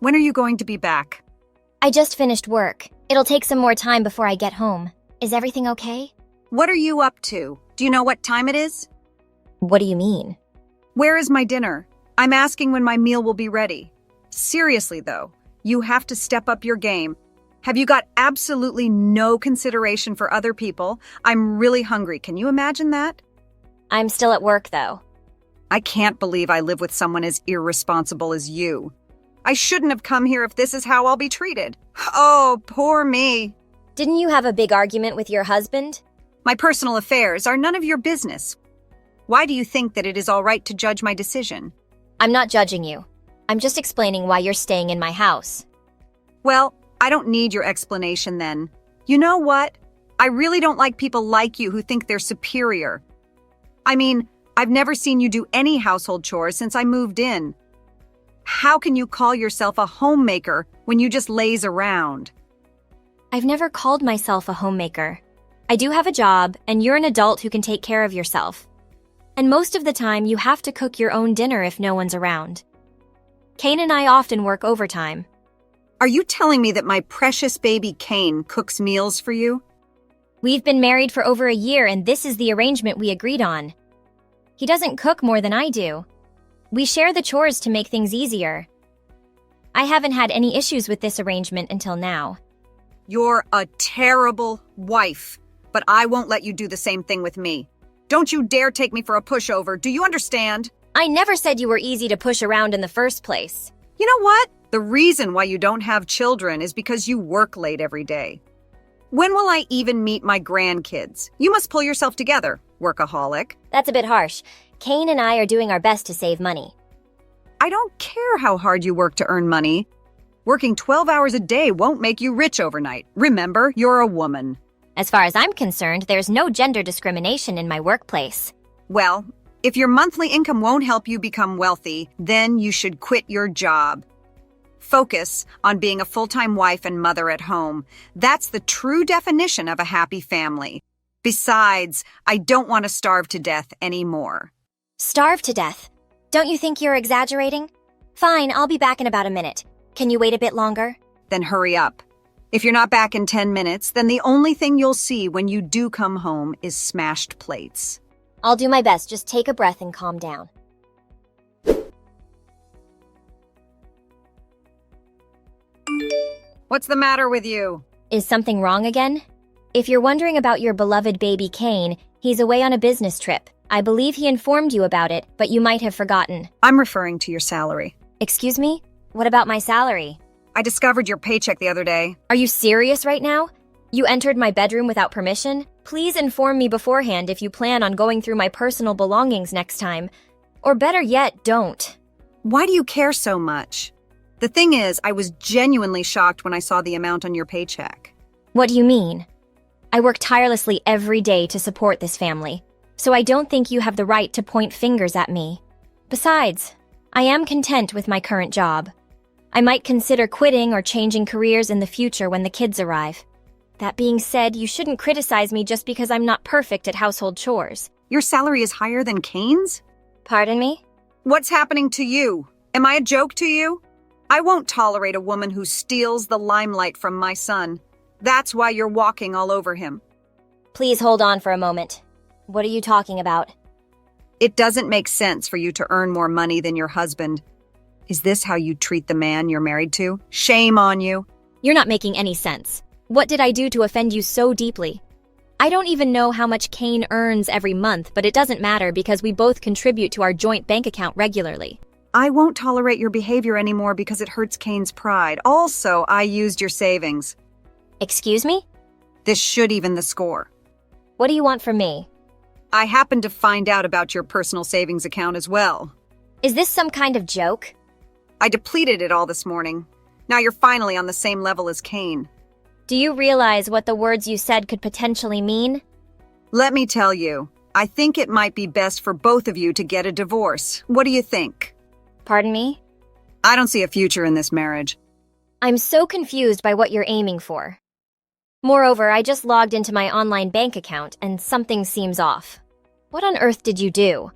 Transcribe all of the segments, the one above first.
When are you going to be back? I just finished work. It'll take some more time before I get home. Is everything okay? What are you up to? Do you know what time it is? What do you mean? Where is my dinner? I'm asking when my meal will be ready. Seriously, though, you have to step up your game. Have you got absolutely no consideration for other people? I'm really hungry. Can you imagine that? I'm still at work, though. I can't believe I live with someone as irresponsible as you. I shouldn't have come here if this is how I'll be treated. Oh, poor me. Didn't you have a big argument with your husband? My personal affairs are none of your business. Why do you think that it is all right to judge my decision? I'm not judging you. I'm just explaining why you're staying in my house. Well, I don't need your explanation then. You know what? I really don't like people like you who think they're superior. I mean, I've never seen you do any household chores since I moved in. How can you call yourself a homemaker when you just laze around? I've never called myself a homemaker. I do have a job, and you're an adult who can take care of yourself. And most of the time, you have to cook your own dinner if no one's around. Kane and I often work overtime. Are you telling me that my precious baby Kane cooks meals for you? We've been married for over a year, and this is the arrangement we agreed on. He doesn't cook more than I do. We share the chores to make things easier. I haven't had any issues with this arrangement until now. You're a terrible wife, but I won't let you do the same thing with me. Don't you dare take me for a pushover, do you understand? I never said you were easy to push around in the first place. You know what? The reason why you don't have children is because you work late every day. When will I even meet my grandkids? You must pull yourself together, workaholic. That's a bit harsh. Kane and I are doing our best to save money. I don't care how hard you work to earn money. Working 12 hours a day won't make you rich overnight. Remember, you're a woman. As far as I'm concerned, there's no gender discrimination in my workplace. Well, if your monthly income won't help you become wealthy, then you should quit your job. Focus on being a full-time wife and mother at home. That's the true definition of a happy family. Besides, I don't want to starve to death anymore. Starve to death? Don't you think you're exaggerating? Fine, I'll be back in about a minute. Can you wait a bit longer? Then hurry up. If you're not back in 10 minutes, then the only thing you'll see when you do come home is smashed plates. I'll do my best. Just take a breath and calm down. What's the matter with you? Is something wrong again? If you're wondering about your beloved baby Kane, he's away on a business trip. I believe he informed you about it, but you might have forgotten. I'm referring to your salary. Excuse me? What about my salary? I discovered your paycheck the other day. Are you serious right now? You entered my bedroom without permission? Please inform me beforehand if you plan on going through my personal belongings next time. Or better yet, don't. Why do you care so much? The thing is, I was genuinely shocked when I saw the amount on your paycheck. What do you mean? I work tirelessly every day to support this family, so I don't think you have the right to point fingers at me. Besides, I am content with my current job. I might consider quitting or changing careers in the future when the kids arrive. That being said, you shouldn't criticize me just because I'm not perfect at household chores. Your salary is higher than Kane's? Pardon me? What's happening to you? Am I a joke to you? I won't tolerate a woman who steals the limelight from my son. That's why you're walking all over him. Please hold on for a moment. What are you talking about? It doesn't make sense for you to earn more money than your husband. Is this how you treat the man you're married to? Shame on you. You're not making any sense. What did I do to offend you so deeply? I don't even know how much Kane earns every month, but it doesn't matter because we both contribute to our joint bank account regularly. I won't tolerate your behavior anymore because it hurts Kane's pride. Also, I used your savings. Excuse me? This should even the score. What do you want from me? I happened to find out about your personal savings account as well. Is this some kind of joke? I depleted it all this morning. Now you're finally on the same level as Kane. Do you realize what the words you said could potentially mean? Let me tell you, I think it might be best for both of you to get a divorce. What do you think? Pardon me? I don't see a future in this marriage. I'm so confused by what you're aiming for. Moreover, I just logged into my online bank account and something seems off. What on earth did you do?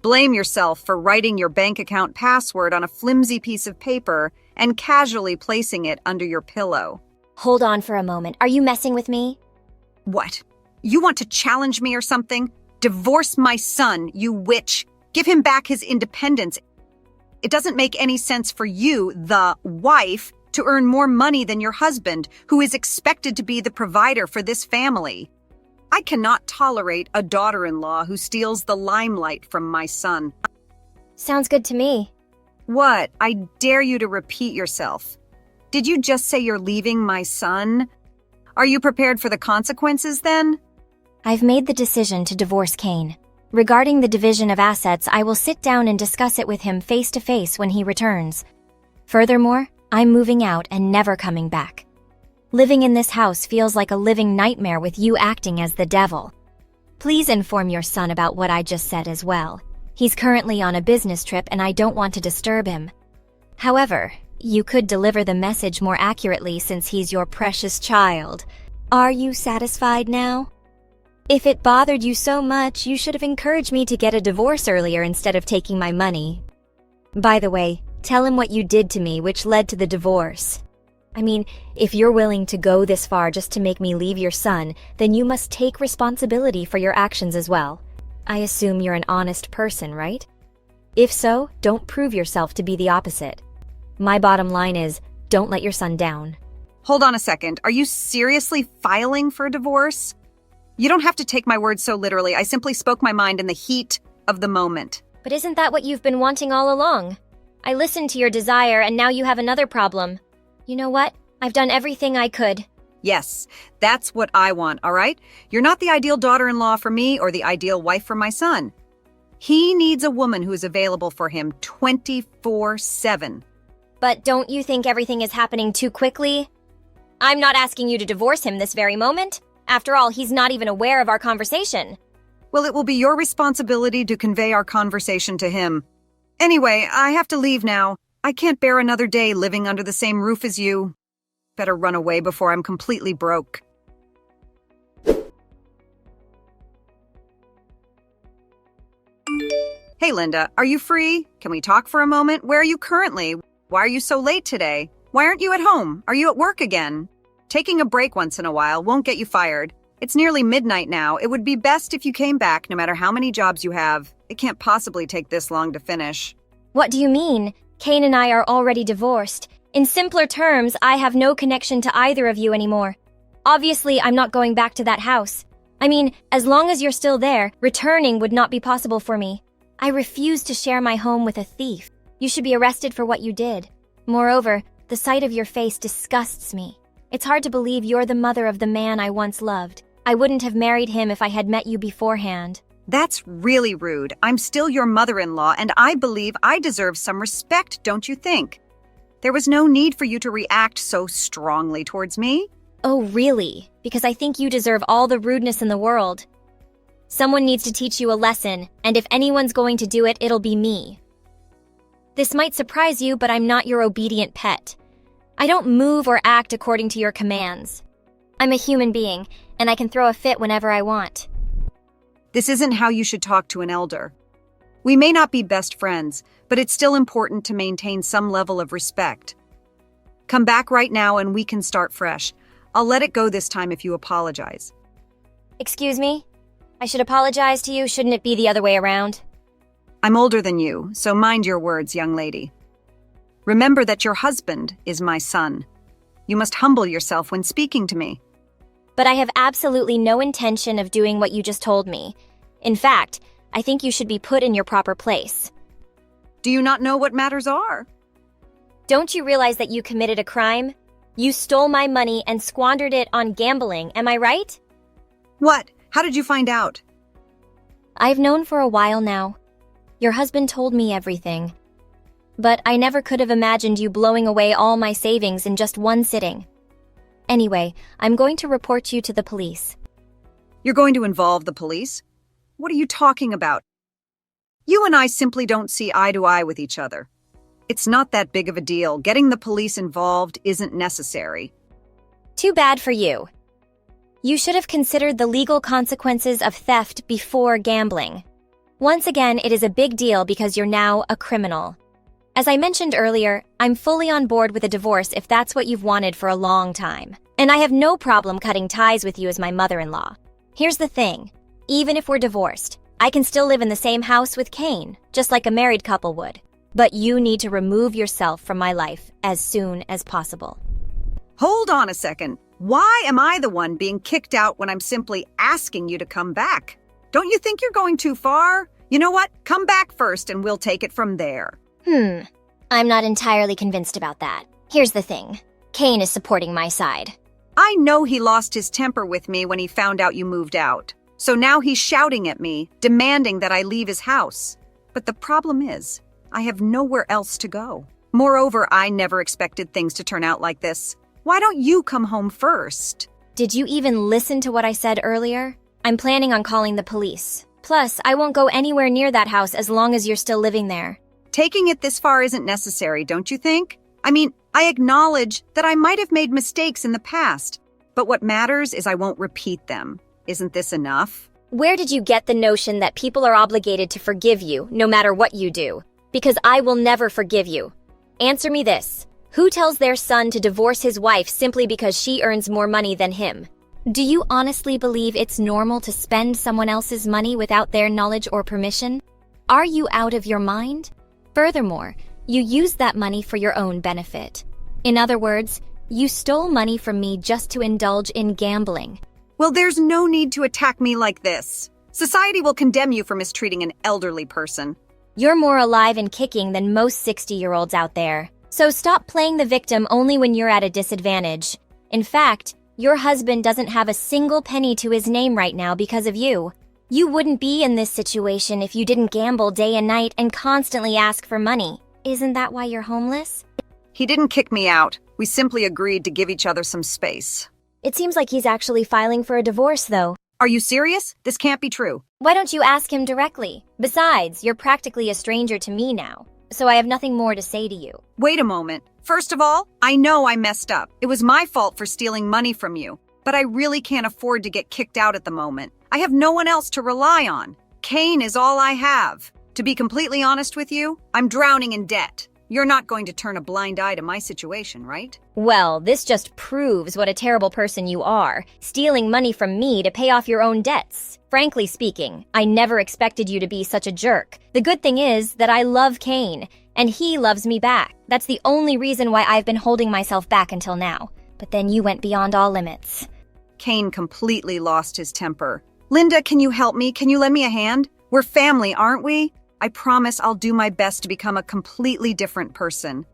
Blame yourself for writing your bank account password on a flimsy piece of paper and casually placing it under your pillow. Hold on for a moment. Are you messing with me? What? You want to challenge me or something? Divorce my son, you witch. Give him back his independence. It doesn't make any sense for you, the wife, to earn more money than your husband, who is expected to be the provider for this family. I cannot tolerate a daughter-in-law who steals the limelight from my son. Sounds good to me. What? I dare you to repeat yourself. Did you just say you're leaving my son? Are you prepared for the consequences then? I've made the decision to divorce Kane. Regarding the division of assets, I will sit down and discuss it with him face to face when he returns. Furthermore, I'm moving out and never coming back. Living in this house feels like a living nightmare with you acting as the devil. Please inform your son about what I just said as well. He's currently on a business trip and I don't want to disturb him. However, you could deliver the message more accurately since he's your precious child. Are you satisfied now? If it bothered you so much, you should have encouraged me to get a divorce earlier instead of taking my money. By the way, tell him what you did to me, which led to the divorce. I mean, if you're willing to go this far just to make me leave your son, then you must take responsibility for your actions as well. I assume you're an honest person, right? If so, don't prove yourself to be the opposite. My bottom line is, don't let your son down. Hold on a second. Are you seriously filing for a divorce? You don't have to take my words so literally. I simply spoke my mind in the heat of the moment. But isn't that what you've been wanting all along? I listened to your desire and now you have another problem. You know what? I've done everything I could. Yes, that's what I want, all right? You're not the ideal daughter-in-law for me or the ideal wife for my son. He needs a woman who is available for him 24/7. But don't you think everything is happening too quickly? I'm not asking you to divorce him this very moment. After all, he's not even aware of our conversation. Well, it will be your responsibility to convey our conversation to him. Anyway, I have to leave now. I can't bear another day living under the same roof as you. Better run away before I'm completely broke. Hey, Linda, are you free? Can we talk for a moment? Where are you currently? Why are you so late today? Why aren't you at home? Are you at work again? Taking a break once in a while won't get you fired. It's nearly midnight now. It would be best if you came back no matter how many jobs you have. It can't possibly take this long to finish. What do you mean? Kane and I are already divorced. In simpler terms, I have no connection to either of you anymore. Obviously, I'm not going back to that house. I mean, as long as you're still there, returning would not be possible for me. I refuse to share my home with a thief. You should be arrested for what you did. Moreover, the sight of your face disgusts me. It's hard to believe you're the mother of the man I once loved. I wouldn't have married him if I had met you beforehand. That's really rude. I'm still your mother-in-law, and I believe I deserve some respect, don't you think? There was no need for you to react so strongly towards me. Oh, really? Because I think you deserve all the rudeness in the world. Someone needs to teach you a lesson, and if anyone's going to do it, it'll be me. This might surprise you, but I'm not your obedient pet. I don't move or act according to your commands. I'm a human being, and I can throw a fit whenever I want. This isn't how you should talk to an elder. We may not be best friends, but it's still important to maintain some level of respect. Come back right now and we can start fresh. I'll let it go this time if you apologize. Excuse me? I should apologize to you, shouldn't it be the other way around? I'm older than you, so mind your words, young lady. Remember that your husband is my son. You must humble yourself when speaking to me. But I have absolutely no intention of doing what you just told me. In fact, I think you should be put in your proper place. Do you not know what matters are? Don't you realize that you committed a crime? You stole my money and squandered it on gambling, am I right? What? How did you find out? I've known for a while now. Your husband told me everything. But I never could have imagined you blowing away all my savings in just one sitting. Anyway, I'm going to report you to the police. You're going to involve the police? What are you talking about? You and I simply don't see eye to eye with each other. It's not that big of a deal. Getting the police involved isn't necessary. Too bad for you. You should have considered the legal consequences of theft before gambling. Once again, it is a big deal because you're now a criminal. As I mentioned earlier, I'm fully on board with a divorce if that's what you've wanted for a long time. And I have no problem cutting ties with you as my mother-in-law. Here's the thing. Even if we're divorced, I can still live in the same house with Kane, just like a married couple would. But you need to remove yourself from my life as soon as possible. Hold on a second. Why am I the one being kicked out when I'm simply asking you to come back? Don't you think you're going too far? You know what? Come back first and we'll take it from there. I'm not entirely convinced about that. Here's the thing. Kane is supporting my side. I know he lost his temper with me when he found out you moved out. So now he's shouting at me, demanding that I leave his house. But the problem is, I have nowhere else to go. Moreover, I never expected things to turn out like this. Why don't you come home first? Did you even listen to what I said earlier? I'm planning on calling the police. Plus, I won't go anywhere near that house as long as you're still living there. Taking it this far isn't necessary, don't you think? I mean, I acknowledge that I might have made mistakes in the past, but what matters is I won't repeat them. Isn't this enough? Where did you get the notion that people are obligated to forgive you no matter what you do? Because I will never forgive you. Answer me this. Who tells their son to divorce his wife simply because she earns more money than him? Do you honestly believe it's normal to spend someone else's money without their knowledge or permission? Are you out of your mind? Furthermore, you used that money for your own benefit. In other words, you stole money from me just to indulge in gambling. Well, there's no need to attack me like this. Society will condemn you for mistreating an elderly person. You're more alive and kicking than most 60-year-olds out there. So stop playing the victim only when you're at a disadvantage. In fact, your husband doesn't have a single penny to his name right now because of you. You wouldn't be in this situation if you didn't gamble day and night and constantly ask for money. Isn't that why you're homeless? He didn't kick me out. We simply agreed to give each other some space. It seems like he's actually filing for a divorce, though. Are you serious? This can't be true. Why don't you ask him directly? Besides, you're practically a stranger to me now, so I have nothing more to say to you. Wait a moment. First of all, I know I messed up. It was my fault for stealing money from you, but I really can't afford to get kicked out at the moment. I have no one else to rely on. Kane is all I have. To be completely honest with you, I'm drowning in debt. You're not going to turn a blind eye to my situation, right? Well, this just proves what a terrible person you are, stealing money from me to pay off your own debts. Frankly speaking, I never expected you to be such a jerk. The good thing is that I love Kane, and he loves me back. That's the only reason why I've been holding myself back until now. But then you went beyond all limits. Kane completely lost his temper. Linda, can you help me? Can you lend me a hand? We're family, aren't we? I promise I'll do my best to become a completely different person.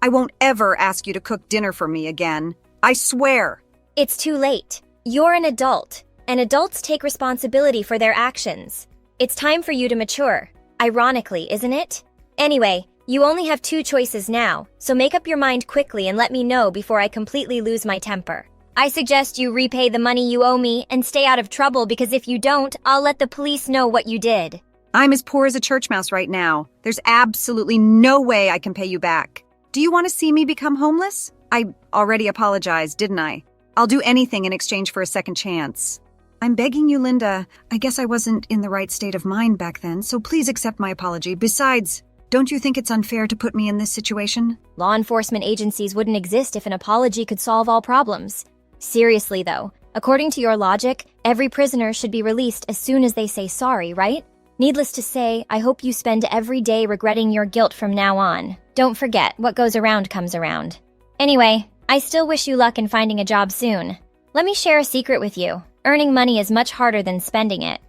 I won't ever ask you to cook dinner for me again. I swear. It's too late. You're an adult, and adults take responsibility for their actions. It's time for you to mature. Ironically, isn't it? Anyway, you only have 2 choices now, so make up your mind quickly and let me know before I completely lose my temper. I suggest you repay the money you owe me and stay out of trouble because if you don't, I'll let the police know what you did. I'm as poor as a church mouse right now. There's absolutely no way I can pay you back. Do you want to see me become homeless? I already apologized, didn't I? I'll do anything in exchange for a second chance. I'm begging you, Linda. I guess I wasn't in the right state of mind back then, so please accept my apology. Besides, don't you think it's unfair to put me in this situation? Law enforcement agencies wouldn't exist if an apology could solve all problems. Seriously, though, according to your logic, every prisoner should be released as soon as they say sorry, right? Needless to say, I hope you spend every day regretting your guilt from now on. Don't forget, what goes around comes around. Anyway, I still wish you luck in finding a job soon. Let me share a secret with you. Earning money is much harder than spending it.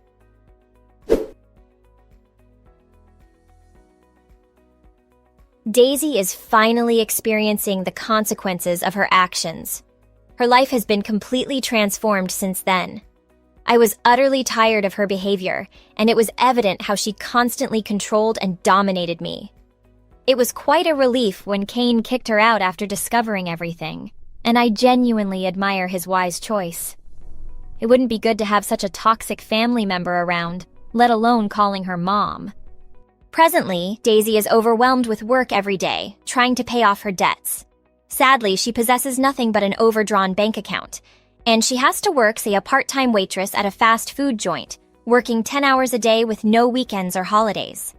Daisy is finally experiencing the consequences of her actions. Her life has been completely transformed since then. I was utterly tired of her behavior, and it was evident how she constantly controlled and dominated me. It was quite a relief when Kane kicked her out after discovering everything, and I genuinely admire his wise choice. It wouldn't be good to have such a toxic family member around, let alone calling her mom. Presently, Daisy is overwhelmed with work every day, trying to pay off her debts. Sadly, she possesses nothing but an overdrawn bank account, and she has to work, say, a part-time waitress at a fast food joint, working 10 hours a day with no weekends or holidays.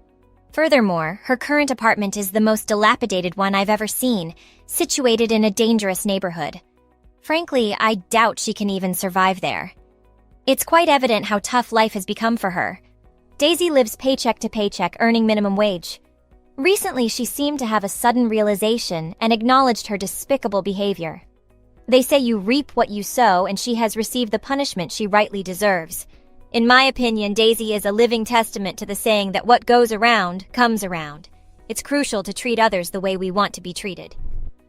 Furthermore, her current apartment is the most dilapidated one I've ever seen, situated in a dangerous neighborhood. Frankly, I doubt she can even survive there. It's quite evident how tough life has become for her. Daisy lives paycheck to paycheck, earning minimum wage. Recently, she seemed to have a sudden realization and acknowledged her despicable behavior. They say you reap what you sow, and she has received the punishment she rightly deserves. In my opinion, Daisy is a living testament to the saying that what goes around comes around. It's crucial to treat others the way we want to be treated.